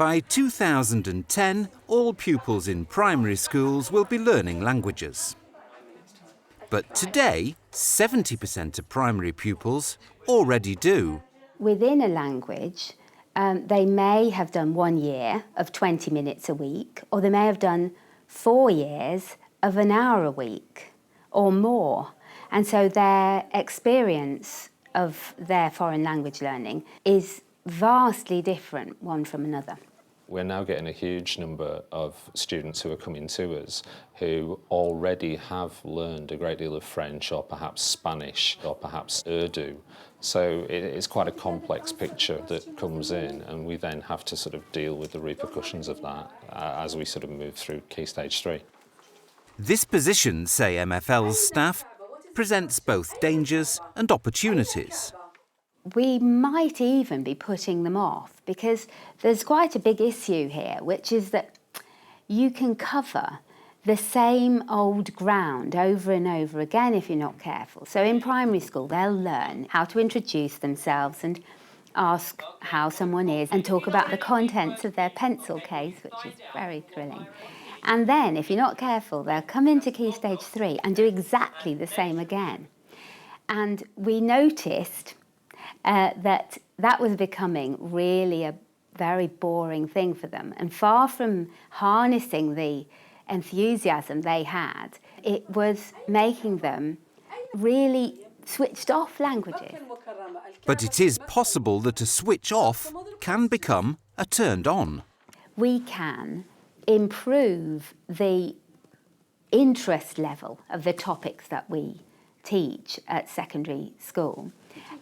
By 2010, all pupils in primary schools will be learning languages. But today, 70% of primary pupils already do. Within a language, they may have done 1 year of 20 minutes a week, or they may have done 4 years of an hour a week or more. And so their experience of their foreign language learning is vastly different one from another. We're now getting a huge number of students who are coming to us who already have learned a great deal of French or perhaps Spanish or perhaps Urdu. So it's quite a complex picture that comes in, and we then have to sort of deal with the repercussions of that as we sort of move through Key Stage 3. This position, say MFL's staff, presents both dangers and opportunities. We might even be putting them off because there's quite a big issue here, which is that you can cover the same old ground over and over again if you're not careful. So in primary school, they'll learn how to introduce themselves and ask how someone is and talk about the contents of their pencil case, which is very thrilling. And then, if you're not careful, they'll come into Key Stage 3 and do exactly the same again. And we noticed that was becoming really a very boring thing for them. And far from harnessing the enthusiasm they had, it was making them really switched off languages. But it is possible that a switch off can become a turned on. We can improve the interest level of the topics that we teach at secondary school,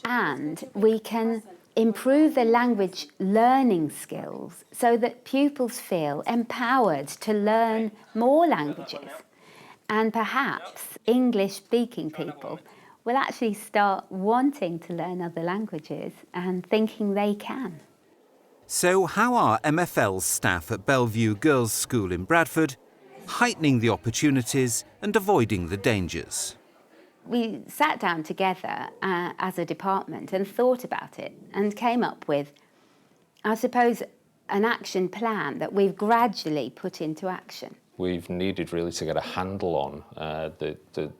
and we can improve the language learning skills so that pupils feel empowered to learn more languages, and perhaps English-speaking people will actually start wanting to learn other languages and thinking they can. So how are MFL's staff at Bellevue Girls' School in Bradford heightening the opportunities and avoiding the dangers? We sat down together as a department and thought about it and came up with, I suppose, an action plan that we've gradually put into action. We've needed really to get a handle on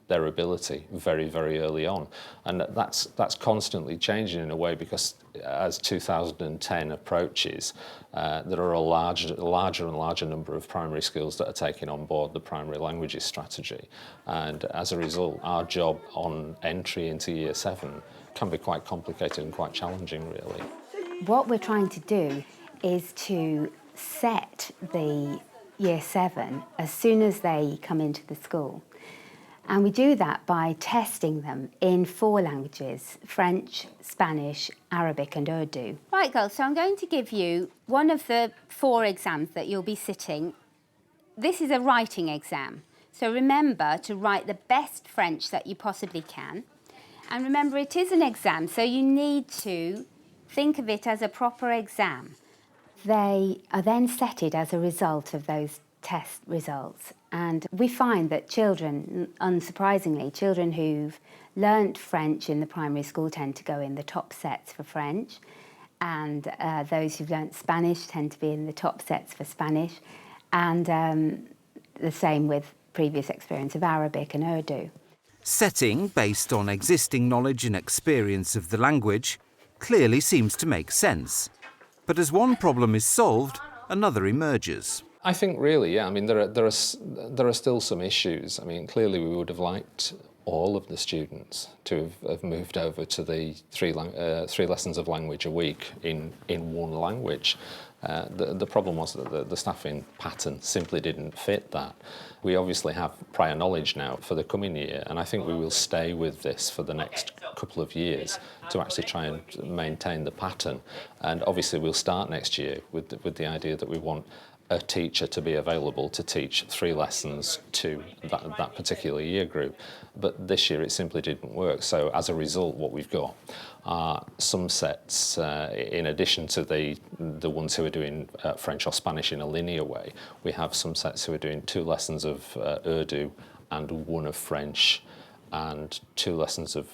their ability very, very early on. And that's constantly changing in a way because as 2010 approaches, there are a larger and larger number of primary schools that are taking on board the primary languages strategy. And as a result, our job on entry into Year 7 can be quite complicated and quite challenging, really. What we're trying to do is to set the Year 7 as soon as they come into the school. And we do that by testing them in 4 languages: French, Spanish, Arabic and Urdu. Right, girls, so I'm going to give you one of the 4 exams that you'll be sitting. This is a writing exam. So remember to write the best French that you possibly can. And remember, it is an exam, so you need to think of it as a proper exam. They are then setted as a result of those test results. And we find that children, unsurprisingly, children who've learnt French in the primary school tend to go in the top sets for French, and those who've learnt Spanish tend to be in the top sets for Spanish, and the same with previous experience of Arabic and Urdu. Setting based on existing knowledge and experience of the language clearly seems to make sense. But as one problem is solved, another emerges. I think really, yeah. I mean, there are still some issues. I mean, clearly we would have liked all of the students to have moved over to the three lessons of language a week in one language. The problem was that the staffing pattern simply didn't fit that. We obviously have prior knowledge now for the coming year, and I think we will stay with this for the next couple of years to actually try and maintain the pattern. And obviously we'll start next year with the idea that we want a teacher to be available to teach 3 lessons to that particular year group. But this year it simply didn't work. So as a result, what we've got are some sets, in addition to the ones who are doing French or Spanish in a linear way, we have some sets who are doing 2 lessons of Urdu and 1 of French, and 2 lessons of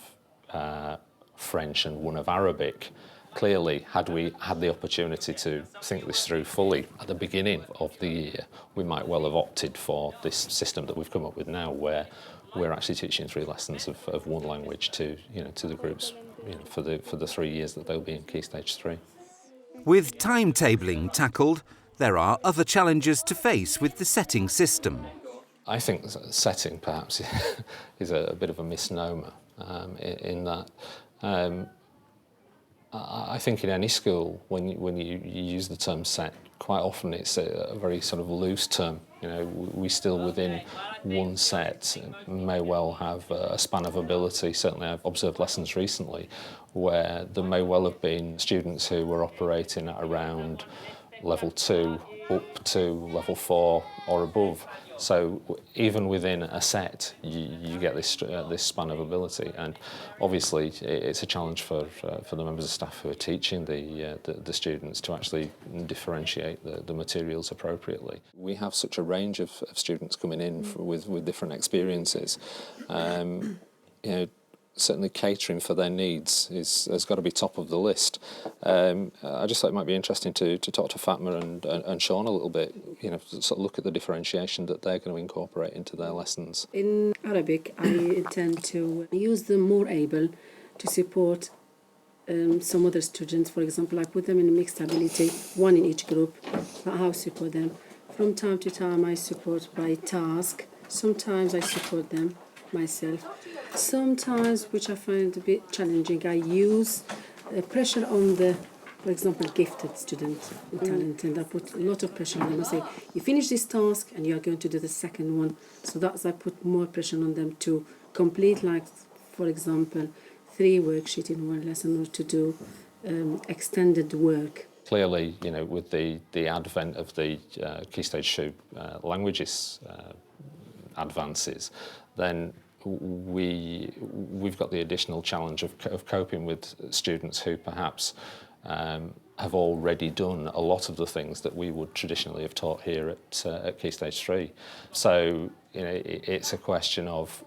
French and 1 of Arabic. Clearly, had we had the opportunity to think this through fully at the beginning of the year, we might well have opted for this system that we've come up with now, where we're actually teaching 3 lessons of one language to the groups, for the 3 years that they'll be in Key Stage 3. With timetabling tackled, there are other challenges to face with the setting system. I think setting perhaps is a bit of a misnomer in that. I think in any school, when you use the term set, quite often it's a very sort of loose term. We still within one set may well have a span of ability. Certainly I've observed lessons recently where there may well have been students who were operating at around level 2 up to level 4 or above. So even within a set, you get this span of ability, and obviously it's a challenge for the members of staff who are teaching the students to actually differentiate the materials appropriately. We have such a range of students coming in with different experiences. Certainly catering for their needs has got to be top of the list. I just thought it might be interesting to talk to Fatma and Sean a little bit, sort of look at the differentiation that they're going to incorporate into their lessons. In Arabic, I intend to use the more able to support some other students. For example, I put them in mixed ability, 1 in each group, how I support them. From time to time, I support by task. Sometimes I support them myself. Sometimes, which I find a bit challenging, I use pressure on the, for example, gifted students and talented. I put a lot of pressure on them. I say, you finish this task and you are going to do the second one. So I put more pressure on them to complete, like, for example, 3 worksheets in one lesson, or to do extended work. Clearly, with the advent of the Key Stage 2 languages advances, then we've got the additional challenge of coping with students who perhaps have already done a lot of the things that we would traditionally have taught here at Key Stage 3. So it's a question of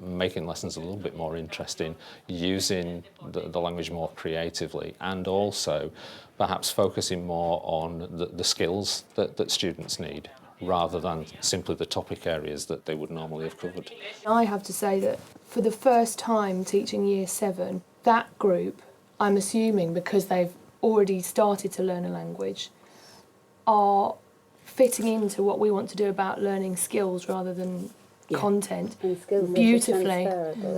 making lessons a little bit more interesting, using the language more creatively, and also perhaps focusing more on the skills that students need, rather than simply the topic areas that they would normally have covered. I have to say that for the first time teaching Year 7, that group, I'm assuming because they've already started to learn a language, are fitting into what we want to do about learning skills rather than content beautifully,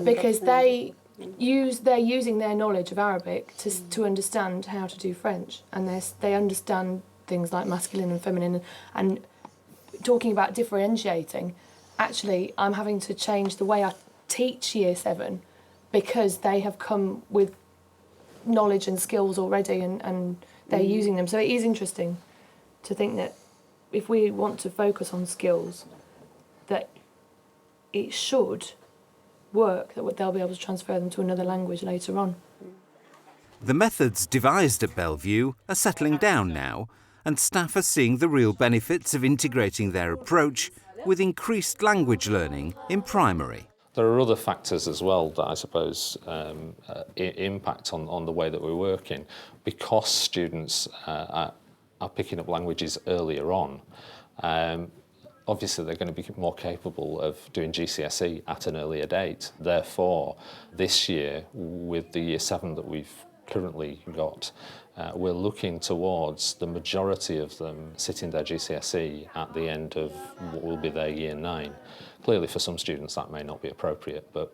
because they're using their knowledge of Arabic to understand how to do French, and they understand things like masculine and feminine, and talking about differentiating, actually I'm having to change the way I teach Year 7 because they have come with knowledge and skills already, and they're using them. So it is interesting to think that if we want to focus on skills, that it should work, that they'll be able to transfer them to another language later on. The methods devised at Bellevue are settling down now, and staff are seeing the real benefits of integrating their approach with increased language learning in primary. There are other factors as well that I suppose impact on the way that we're working. Because students are picking up languages earlier on, obviously they're going to be more capable of doing GCSE at an earlier date. Therefore, this year, with the Year 7 that we've currently got, we're looking towards the majority of them sitting their GCSE at the end of what will be their Year 9. Clearly for some students that may not be appropriate, but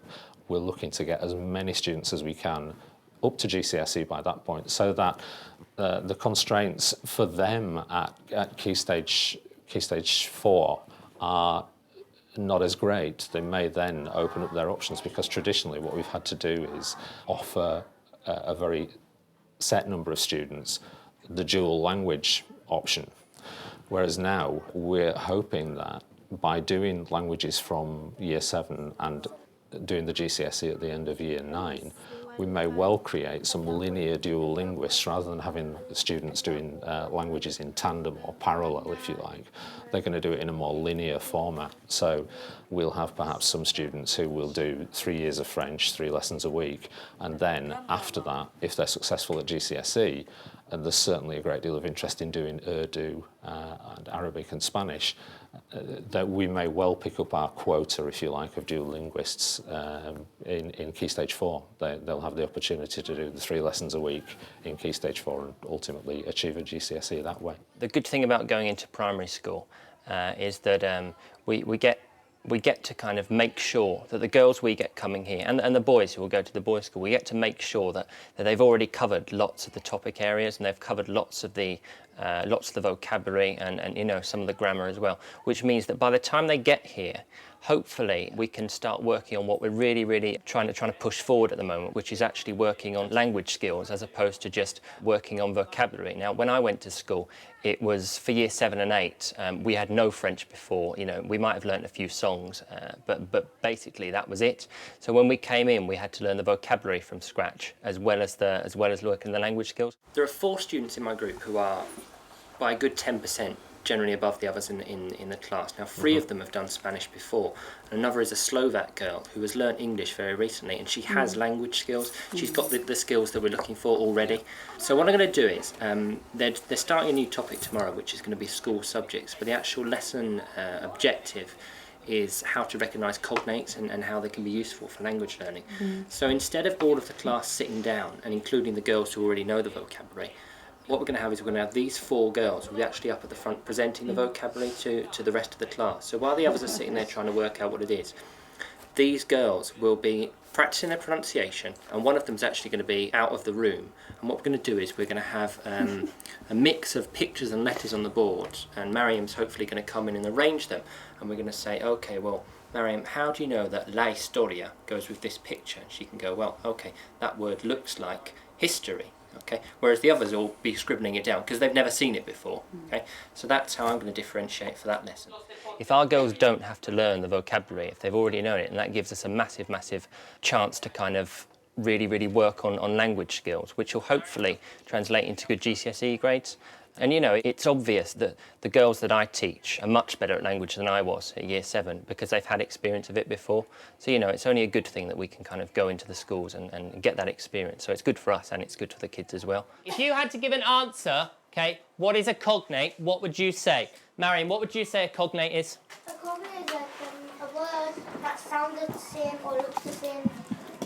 we're looking to get as many students as we can up to GCSE by that point, so that the constraints for them at Key Stage 4 are not as great. They may then open up their options, because traditionally what we've had to do is offer a very set number of students the dual language option, whereas now we're hoping that by doing languages from Year 7 and doing the GCSE at the end of year 9, we may well create some linear dual linguists rather than having students doing languages in tandem or parallel, if you like. They're going to do it in a more linear format. So we'll have perhaps some students who will do 3 years of French, 3 lessons a week, and then after that, if they're successful at GCSE, and there's certainly a great deal of interest in doing Urdu and Arabic and Spanish, that we may well pick up our quota, if you like, of dual linguists in Key Stage 4. They'll have the opportunity to do the 3 lessons a week in Key Stage 4 and ultimately achieve a GCSE that way. The good thing about going into primary school is that we get to kind of make sure that the girls we get coming here and the boys who will go to the boys' school, we get to make sure that they've already covered lots of the topic areas and they've covered lots of the vocabulary and you know, some of the grammar as well, which means that by the time they get here, hopefully we can start working on what we're really trying to push forward at the moment, which is actually working on language skills as opposed to just working on vocabulary. Now, when I went to school, it was for year 7 and 8. We had no French before. You know, we might have learnt a few songs, but basically that was it. So when we came in, we had to learn the vocabulary from scratch as well as working the language skills. There are 4 students in my group who are by a good 10% generally above the others in the class. Now, 3 of them have done Spanish before, and another is a Slovak girl who has learnt English very recently, and she has language skills. She's got the skills that we're looking for already. So what I'm going to do is, they're starting a new topic tomorrow, which is going to be school subjects, but the actual lesson objective is how to recognise cognates and how they can be useful for language learning. So instead of all of the class sitting down and including the girls who already know the vocabulary, what we're going to have is we're going to have these 4 girls who will be actually up at the front presenting the vocabulary to the rest of the class. So while the others are sitting there trying to work out what it is, these girls will be practicing their pronunciation, and one of them is actually going to be out of the room. And what we're going to do is we're going to have a mix of pictures and letters on the board, and Mariam's hopefully going to come in and arrange them, and we're going to say, okay, well, Mariam, how do you know that la historia goes with this picture? And she can go, well, okay, that word looks like history. Okay, whereas the others will be scribbling it down because they've never seen it before. Okay, so that's how I'm going to differentiate for that lesson. If our girls don't have to learn the vocabulary, if they've already known it, and that gives us a massive chance to kind of really work on language skills, which will hopefully translate into good GCSE grades. And you know, it's obvious that the girls that I teach are much better at language than I was at year 7 because they've had experience of it before. So, you know, it's only a good thing that we can kind of go into the schools and get that experience. So it's good for us and it's good for the kids as well. If you had to give an answer, okay, what is a cognate, what would you say? Mariam, what would you say a cognate is? A cognate is like a word that sounds the same or looks the same.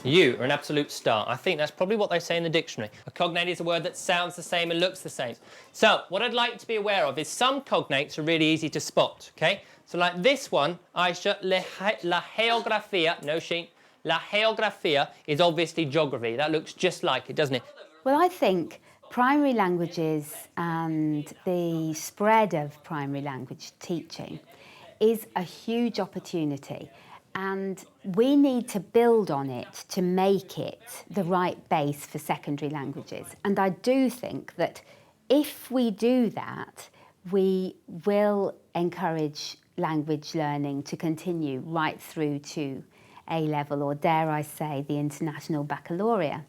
You are an absolute star. I think that's probably what they say in the dictionary. A cognate is a word that sounds the same and looks the same. So what I'd like you to be aware of is some cognates are really easy to spot, okay? So like this one, Aisha, la geografía, no she, la geografía is obviously geography. That looks just like it, doesn't it? Well, I think primary languages and the spread of primary language teaching is a huge opportunity. And we need to build on it to make it the right base for secondary languages. And I do think that if we do that, we will encourage language learning to continue right through to A-level, or dare I say, the International Baccalaureate.